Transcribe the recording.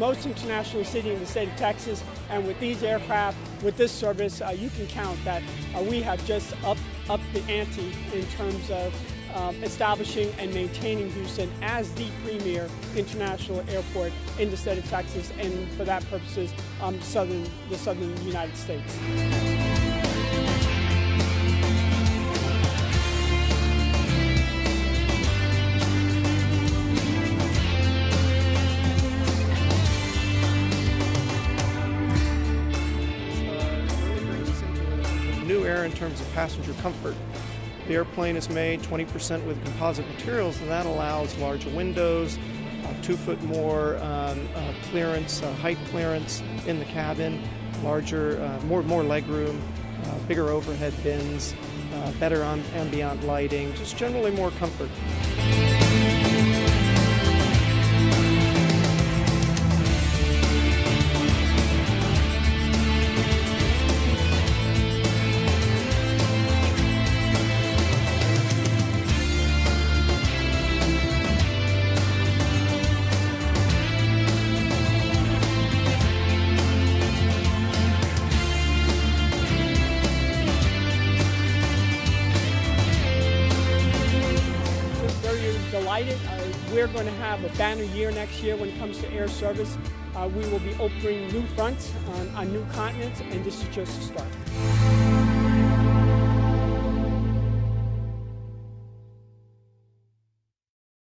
most international city in the state of Texas, and with these aircraft, with this service, you can count that we have just upped the ante in terms of establishing and maintaining Houston as the premier international airport in the state of Texas, and for that purposes, the southern United States. New era in terms of passenger comfort. The airplane is made 20% with composite materials, and that allows larger windows, 2 foot more clearance, height clearance in the cabin, larger, more legroom, bigger overhead bins, better ambient lighting, just generally more comfort. Delighted. We're going to have a banner year next year when it comes to air service. We will be opening new fronts on new continents, and this is just a start.